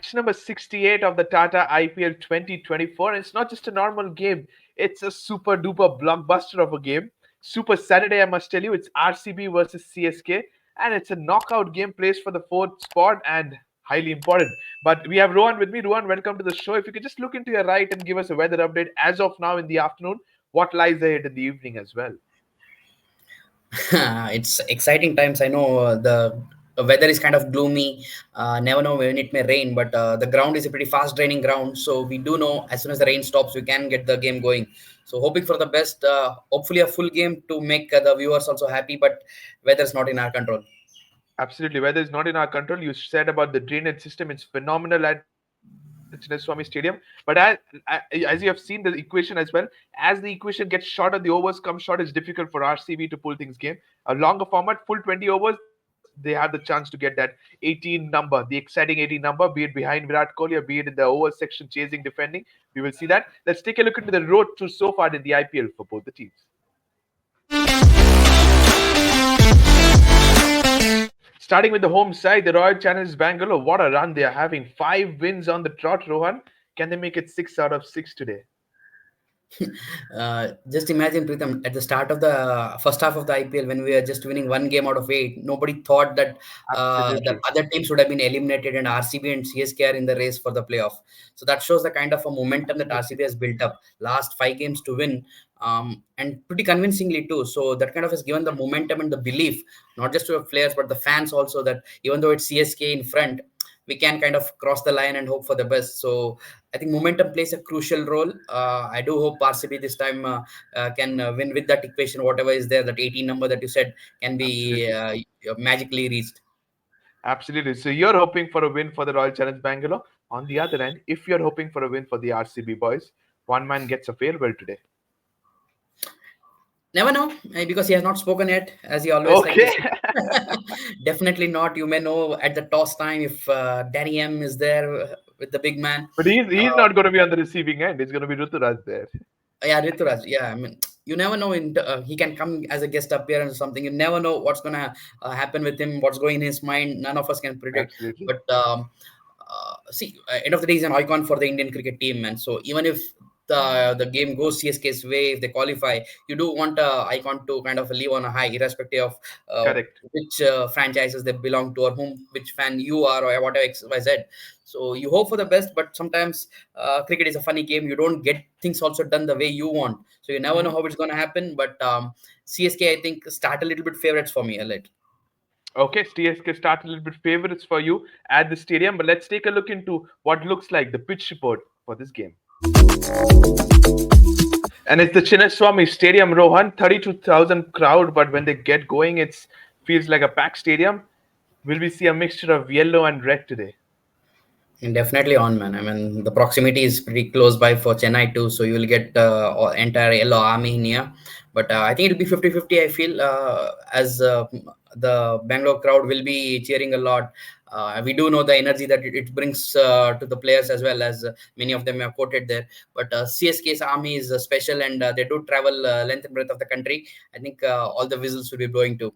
match number 68 of the Tata IPL 2024. And it's not just a normal game, it's a super duper blockbuster of a game. Super Saturday, I must tell you. It's RCB versus CSK, and it's a knockout game placed for the fourth spot and highly important. But we have Rohan with me. Rohan, welcome to the show. If you could just look into your right and give us a weather update as of now in the afternoon, what lies ahead in the evening as well? It's exciting times. I know the weather is kind of gloomy. Never know when it may rain, but the ground is a pretty fast draining ground. So we do know as soon as the rain stops, we can get the game going. So hoping for the best. Hopefully, a full game to make the viewers also happy. But weather is not in our control. Absolutely. Weather is not in our control. You said about the drainage system, it's phenomenal at the Chinnaswamy Stadium. But as you have seen the equation as well, as the equation gets short or the overs come short, it's difficult for RCB to pull things game. A longer format, full 20 overs, they have the chance to get that 18 number, the exciting 18 number, be it behind Virat Kohli or be it in the over section chasing, defending. We will see that. Let's take a look into the road to so far in the IPL for both the teams. Starting with the home side, the Royal Challengers Bangalore. What a run they are having. 5 wins on the trot, Rohan. Can they make it 6 out of 6 today? Just imagine, Pritham, at the start of the first half of the IPL, when we were just winning one game out of eight, nobody thought that the Absolutely. other teams would have been eliminated and RCB and CSK are in the race for the playoff. So that shows the kind of a momentum that RCB has built up. Last 5 games to win, and pretty convincingly too. So that kind of has given the momentum and the belief, not just to the players but the fans also, that even though it's CSK in front, we can kind of cross the line and hope for the best. So I think momentum plays a crucial role. I do hope RCB this time can win with that equation, whatever is there, that 18 number that you said can be Absolutely. magically reached. Absolutely. So you're hoping for a win for the Royal Challenge Bangalore. On the other end, if you're hoping for a win for the RCB boys, one man gets a farewell today. Never know, because he has not spoken yet, as he always like to Okay. say. Definitely not. You may know at the toss time if Danny M is there with the big man. But he's Uh, not going to be on the receiving end. It's going to be Ruturaj there. Yeah, Rituraj. Yeah, I mean, you never know. He can come as a guest appearance or something. You never know what's gonna happen with him. What's going in his mind. None of us can predict. Absolutely. But see, end of the day, he's an icon for the Indian cricket team, and so even if the game goes CSK's way, if they qualify, you do want a icon to kind of live on a high, irrespective of Correct. which franchises they belong to or whom which fan you are or whatever X Y Z. So you hope for the best, but sometimes cricket is a funny game. You don't get things also done the way you want, so you never know Mhm. how it's going to happen. But CSK, I think, start a little bit favorites for me. Let Okay, TSK start a little bit favorites for you at the stadium, but let's take a look into what looks like the pitch report for this game. And it's the Chinnaswamy Stadium, Rohan, 32,000 crowd, but when they get going, it feels like a packed stadium. Will we see a mixture of yellow and red today? And definitely on, man. I mean, the proximity is pretty close by for Chennai too, so you will get entire yellow army in here. But I think it'll be 50-50. I feel as the Bangalore crowd will be cheering a lot. We do know the energy that it brings to the players, as well as many of them are quoted there. But CSK's army is special, and they do travel length and breadth of the country. I think all the whistles will be blowing too.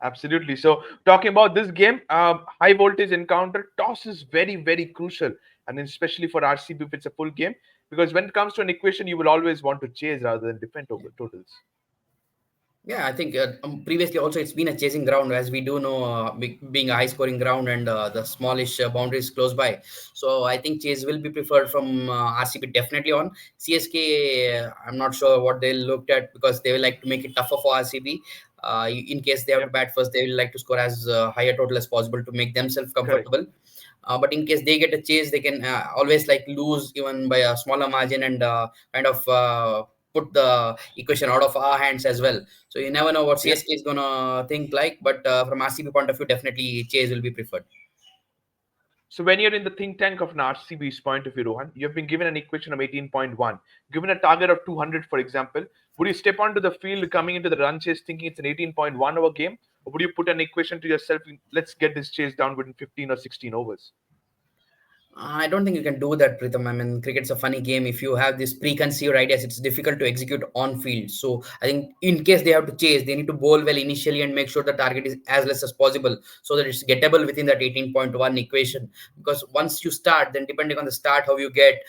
Absolutely. So, talking about this game, high voltage encounter, toss is very, very crucial, and especially for RCB if it's a full game, because when it comes to an equation, you will always want to chase rather than defend over totals. Yeah, I think previously also it's been a chasing ground, as we do know, being a high scoring ground and the smallish boundaries close by. So I think chase will be preferred from RCB definitely on CSK. I'm not sure what they looked at, because they will like to make it tougher for RCB. In case they have to Yep, bat first, they will like to score as higher total as possible to make themselves correct. comfortable. But in case they get a chase, they can always like lose even by a smaller margin, and kind of put the equation out of our hands as well. So you never know what Yep. CSK is gonna think like, but from RCB point of view, definitely chase will be preferred. So when you're in the think tank of an RCB's point of view, Rohan, you've been given an equation of 18.1, given a target of 200, for example. Would you step onto the field coming into the run chase thinking it's an 18.1 over game? Or would you put an equation to yourself, let's get this chase down within 15 or 16 overs? I don't think you can do that, Pritham. I mean, cricket's a funny game. If you have these preconceived ideas, it's difficult to execute on field. So I think in case they have to chase, they need to bowl well initially and make sure the target is as less as possible so that it's gettable within that 18.1 equation. Because once you start, then depending on the start, how you get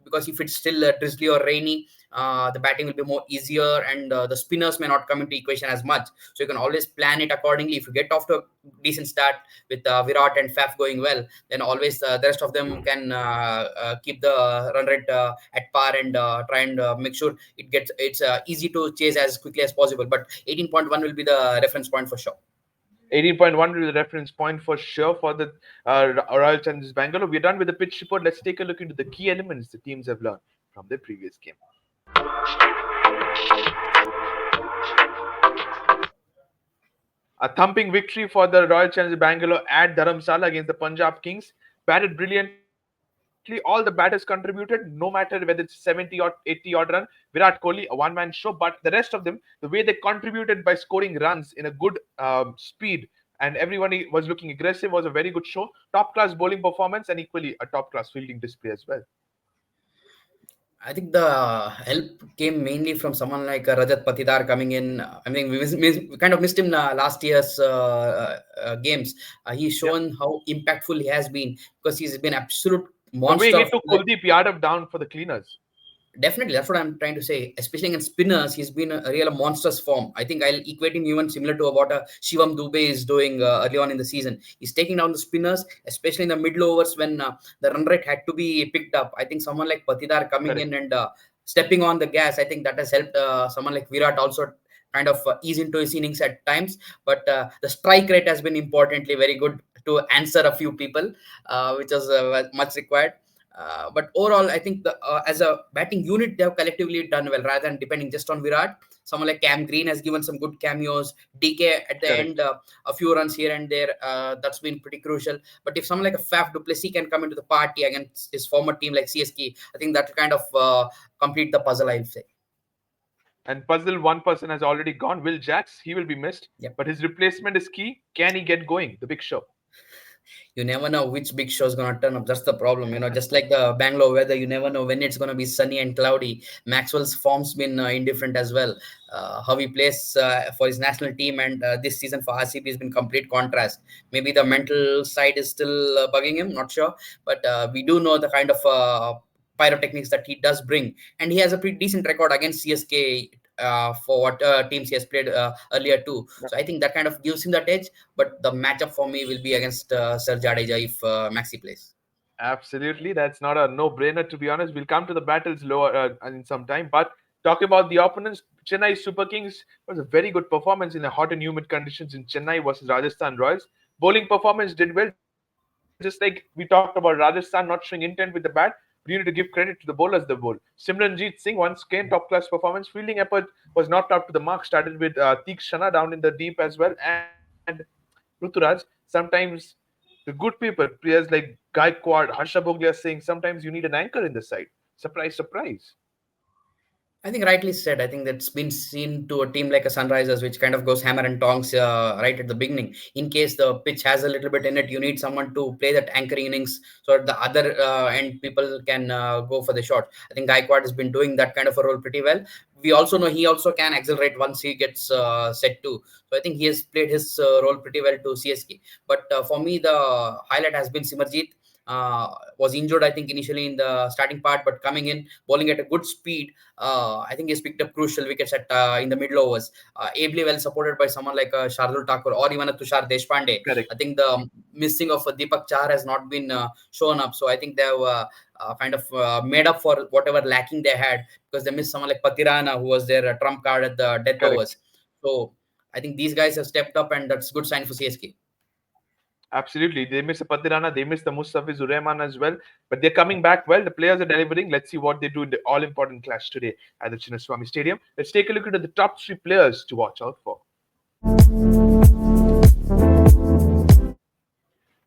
because if it's still drizzly or rainy, the batting will be more easier and the spinners may not come into equation as much. So you can always plan it accordingly. If you get off to a decent start with Virat and Faf going well, then always the rest of them can keep the run rate at par and try and make sure it's easy to chase as quickly as possible. But 18.1 will be the reference point for sure. 18.1 will be the reference point for sure for the Royal Challengers Bangalore. We're done with the pitch report. Let's take a look into the key elements the teams have learned from their previous game. A thumping victory for the Royal Challengers Bangalore at Dharamsala against the Punjab Kings. Batted brilliantly. All the batters contributed, no matter whether it's 70 or 80 odd run. Virat Kohli, a one-man show. But the rest of them, the way they contributed by scoring runs in a good speed, and everybody was looking aggressive, was a very good show. Top-class bowling performance and equally a top-class fielding display as well. I think the help came mainly from someone like Rajat Patidar coming in. I mean, we kind of missed him last year's games. He's Yeah. shown how impactful he has been because he's been absolute The way monster he of. took Kuldeep Yadav down for the cleaners. Definitely, that's what I'm trying to say. Especially against spinners, he's been a real monstrous form. I think I'll equate him even similar to what Shivam Dubey is doing early on in the season. He's taking down the spinners, especially in the middle overs when the run rate had to be picked up. I think someone like Patidar coming Correct. in and stepping on the gas, I think that has helped someone like Virat also kind of ease into his innings at times. But the strike rate has been importantly very good to answer a few people, which was much required. But overall, I think as a batting unit, they have collectively done well rather than depending just on Virat. Someone like Cam Green has given some good cameos. DK at the end, Correct. a few runs here and there. That's been pretty crucial. But if someone like a Faf Duplessis can come into the party against his former team like CSK, I think that kind of complete the puzzle, I'll say. And puzzle one person has already gone. Will Jacks, he will be missed. Yep. But his replacement is key. Can he get going? The big show. You never know which big show is gonna turn up. That's the problem, Just like the Bangalore weather, you never know when it's gonna be sunny and cloudy. Maxwell's form's been indifferent as well. How he plays for his national team and this season for RCB has been complete contrast. Maybe the mental side is still bugging him, not sure, but we do know the kind of pyrotechnics that he does bring, and he has a pretty decent record against CSK. For what teams he has played earlier too, so I think that kind of gives him that edge. But the matchup for me will be against Sir Jadeja if Maxi plays. Absolutely. That's not a no brainer, to be honest. We'll come to the battles lower in some time. But talking about the opponents, Chennai Super Kings was a very good performance in the hot and humid conditions in Chennai versus Rajasthan Royals. Bowling performance did well, just like we talked about Rajasthan not showing intent with the bat. We need to give credit to the bowlers the bowl. Simranjeet Singh once came top class performance. Fielding effort was not up to the mark. Started with Teek Shana down in the deep as well. And Ruturaj, sometimes the good people, players like Gaikwad, Harsha Bhoglia saying sometimes you need an anchor in the side. Surprise, surprise. I think rightly said. I think that's been seen to a team like a Sunrisers, which kind of goes hammer and tongs right at the beginning. In case the pitch has a little bit in it, you need someone to play that anchoring innings so that the other end people can go for the shot. I think Gaikwad has been doing that kind of a role pretty well. We also know he also can accelerate once he gets set to. So I think he has played his role pretty well to CSK. But for me, the highlight has been Simarjeet. Was injured, I think, initially in the starting part, but coming in, bowling at a good speed. I think he's picked up crucial wickets at in the middle overs. Ably well supported by someone like Shardul Thakur or even a Tushar Deshpande. Correct. I think the missing of Deepak Chahar has not been shown up. So I think they have kind of made up for whatever lacking they had because they missed someone like Patirana, who was their trump card at the death overs. Correct. So I think these guys have stepped up, and that's good sign for CSK. Absolutely. They miss a Patirana, they miss the Mustafiz Urehman as well. But they're coming back well. The players are delivering. Let's see what they do in the all important clash today at the Chinnaswamy Stadium. Let's take a look at the top three players to watch out for.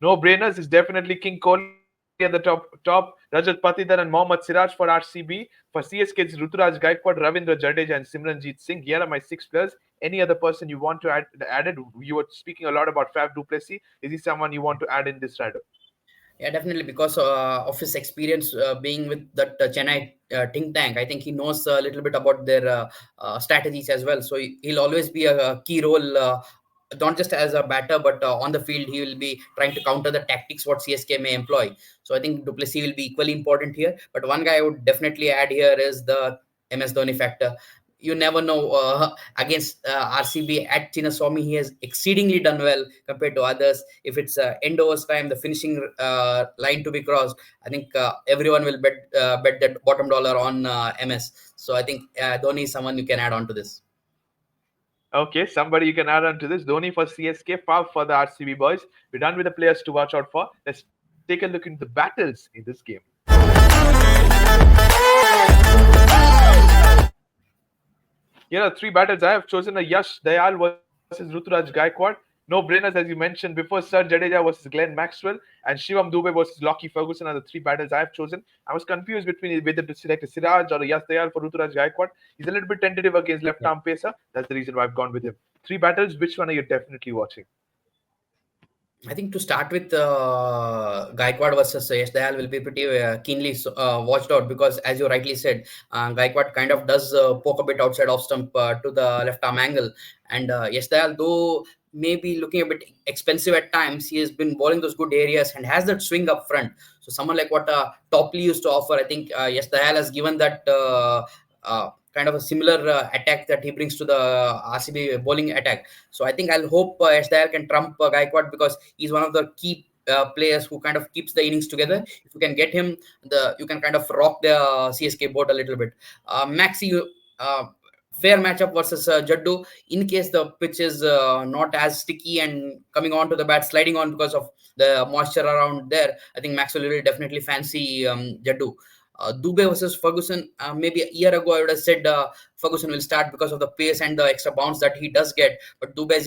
No brainers is definitely King Kohli at the top. Rajat Patidar and Mohammad Siraj for RCB. For CSK, it's Ruturaj Gaikwad, Ravindra Jadeja, and Simranjeet Singh. Here are my six players. Any other person you want to add added? You were speaking a lot about Faf Duplessis. Is he someone you want to add in this rider? Yeah, definitely, because of his experience being with that Chennai think tank. I think he knows a little bit about their strategies as well. So he'll always be a key role, not just as a batter, but on the field, he will be trying to counter the tactics what CSK may employ. So I think Duplessis will be equally important here. But one guy I would definitely add here is the MS Dhoni factor. You never know. Against RCB at Chinnaswamy, he has exceedingly done well compared to others. If it's end overs time, the finishing line to be crossed, I think everyone will bet that bottom dollar on MS. So I think Dhoni is someone you can add on to this. Okay, somebody you can add on to this. Dhoni for CSK, Fab for the RCB boys. We're done with the players to watch out for. Let's take a look into the battles in this game. Here are three battles. I have chosen a Yash Dayal versus Ruturaj Gaikwad. No brainers, as you mentioned before. Sir Jadeja versus Glenn Maxwell and Shivam Dubey versus Lockie Ferguson are the three battles I have chosen. I was confused between whether to select a Siraj or a Yash Dayal for Ruturaj Gaikwad. He's a little bit tentative against left Yeah. arm pacer. That's the reason why I've gone with him. Three battles. Which one are you definitely watching? I think to start with, Gaikwad versus Yash Dayal will be pretty keenly watched out, because, as you rightly said, Gaikwad kind of does poke a bit outside off stump to the left arm angle, and Yash Dayal, though maybe looking a bit expensive at times, he has been bowling those good areas and has that swing up front. So someone like what Topley used to offer, I think Yash Dayal has given that. Kind of a similar attack that he brings to the RCB bowling attack. So I think I'll hope Yash Dayal can trump Gaikwad, because he's one of the key players who kind of keeps the innings together. If you can get him, the you can kind of rock the CSK boat a little bit. Maxi, uh, fair matchup versus Jaddu. In case the pitch is not as sticky and coming on to the bat, sliding on because of the moisture around there, I think Maxwell will definitely fancy Jaddu. Dubey versus Ferguson. Maybe a year ago, I would have said Ferguson will start because of the pace and the extra bounce that he does get. But Dubey has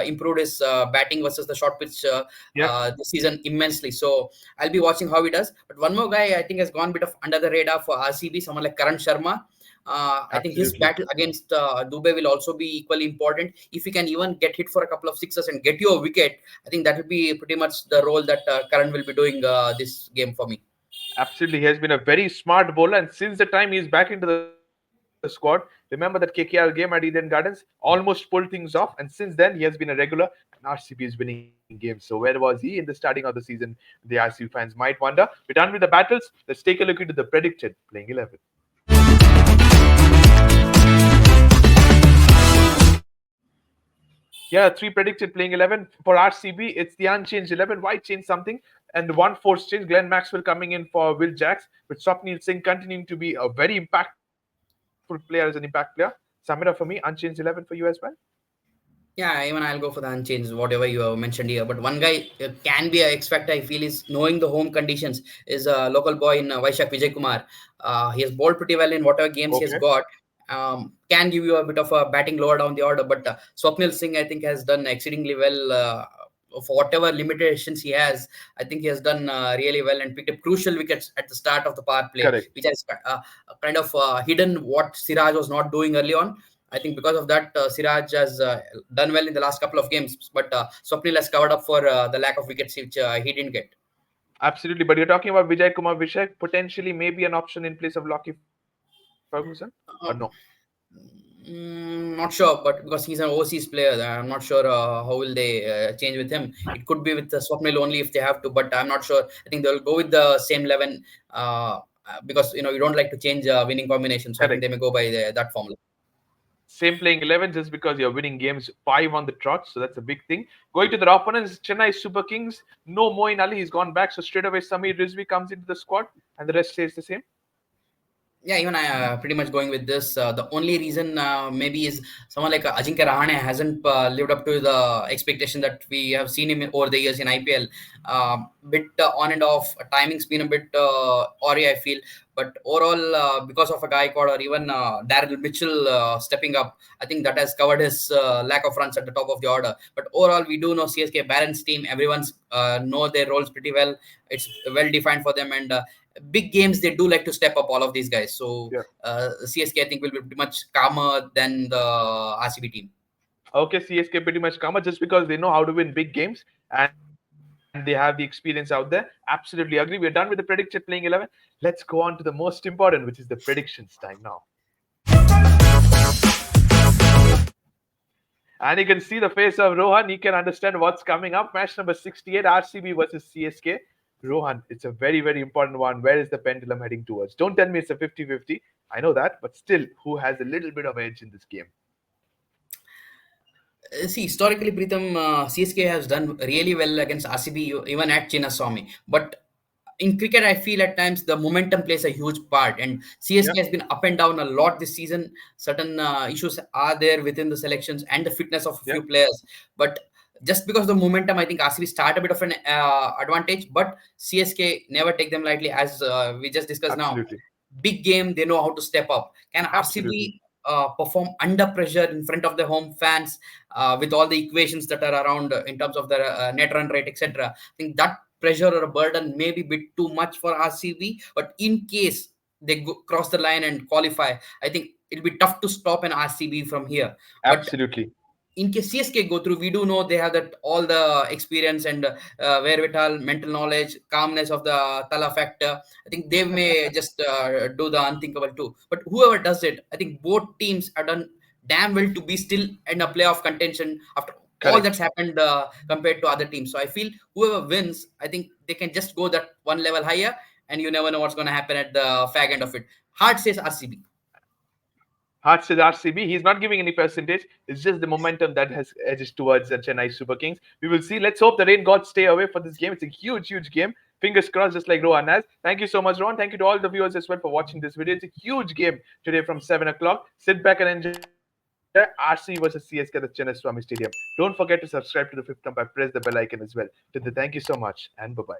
improved his batting versus the short pitch Yep, this season immensely. So I'll be watching how he does. But one more guy I think has gone a bit of under the radar for RCB, someone like Karan Sharma. I think his absolutely. battle against Dubey will also be equally important. If he can even get hit for a couple of sixes and get you a wicket, I think that will be pretty much the role that Karan will be doing this game for me. Absolutely. He has been a very smart bowler, and since the time he's back into the squad, remember that KKR game at Eden Gardens almost pulled things off, and since then he has been a regular, and RCB is winning games. So where was he in the starting of the season? The RCB fans might wonder. We're done with the battles. Let's take a look into the predicted playing 11. Yeah, three predicted playing 11 for RCB. It's the unchanged 11. Why change something? And the one forced change. Glenn Maxwell coming in for Will Jacks, with Swapnil Singh continuing to be a very impactful player as an impact player. Samira, for me, unchanged 11 for you as well. Yeah, even I'll go for the unchanged, whatever you have mentioned here. But one guy can be a X factor, I feel, is knowing the home conditions. Is a local boy in Vaishak Vijay Kumar. He has bowled pretty well in whatever games he has Okay. got. Can give you a bit of a batting lower down the order, but Swapnil Singh, I think, has done exceedingly well. For whatever limitations he has, I think he has done really well and picked up crucial wickets at the start of the power play, Correct. which has kind of hidden what Siraj was not doing early on. I think because of that, Siraj has done well in the last couple of games, but Swapnil has covered up for the lack of wickets which he didn't get. Absolutely. But you're talking about Vijay Kumar Vishek, potentially maybe an option in place of Lockie Ferguson, or no? Uh, not sure, but because he's an overseas player, I'm not sure how will they change with him. It could be with Swapnil only if they have to, but I'm not sure. I think they'll go with the same 11 because you don't like to change winning combinations. So I think Correct. they may go by that formula. Same playing 11 just because you're winning games 5 on the trot. So that's a big thing. Going to the opponents, Chennai Super Kings. No Moeen Ali. He's gone back. So straight away, Samir Rizvi comes into the squad and the rest stays the same. Yeah, even I pretty much going with this. The only reason maybe is someone like Ajinkya Rahane hasn't lived up to the expectation that we have seen him over the years in IPL. Bit on and off, timing's been a bit awry, I feel. But overall, because of a guy called or even Daryl Mitchell stepping up, I think that has covered his lack of runs at the top of the order. But overall, we do know CSK balanced team. Everyone's know their roles pretty well. It's well defined for them, and big games they do like to step up all of these guys. So Yeah. CSK I think will be pretty much calmer than the RCB team. Okay, CSK pretty much calmer just because they know how to win big games. And and they have the experience out there. Absolutely agree. We're done with the predicted playing 11. Let's go on to the most important, which is the predictions time now. And you can see the face of Rohan. You can understand what's coming up. Match number 68, RCB versus CSK. Rohan, it's a very, very important one. Where is the pendulum heading towards? Don't tell me it's a 50-50. I know that, but still, who has a little bit of edge in this game? See, historically, Pritham, CSK has done really well against RCB, even at Chinnaswamy. But in cricket, I feel at times the momentum plays a huge part, and Yeah, CSK has been up and down a lot this season. Certain issues are there within the selections and the fitness of a yeah, few players. But just because of the momentum, I think RCB start a bit of an advantage, but CSK never take them lightly, as we just discussed now. absolutely. Big game, they know how to step up. Can Absolutely. RCB perform under pressure in front of the home fans with all the equations that are around in terms of the net run rate, etc.? I think that pressure or a burden may be a bit too much for RCB, but in case they cross the line and qualify, I think it'll be tough to stop an RCB from here. But Absolutely. in case CSK go through, we do know they have that all the experience and wherewithal, mental knowledge, calmness of the Tala factor. I think they may just do the unthinkable too. But whoever does it, I think both teams have done damn well to be still in a playoff contention after all Correct. that's happened compared to other teams. So I feel whoever wins, I think they can just go that one level higher, and you never know what's going to happen at the fag end of it. Heart says RCB. Heart says RCB. He's not giving any percentage. It's just the momentum that has edged towards the Chennai Super Kings. We will see. Let's hope the rain gods stay away for this game. It's a huge, huge game. Fingers crossed, just like Rohan has. Thank you so much, Rohan. Thank you to all the viewers as well for watching this video. It's a huge game today from 7 o'clock. Sit back and enjoy RC versus CSK at the Chinnaswamy Stadium. Don't forget to subscribe to the Fifth Umpire. Press the bell icon as well. Thank you so much and bye bye.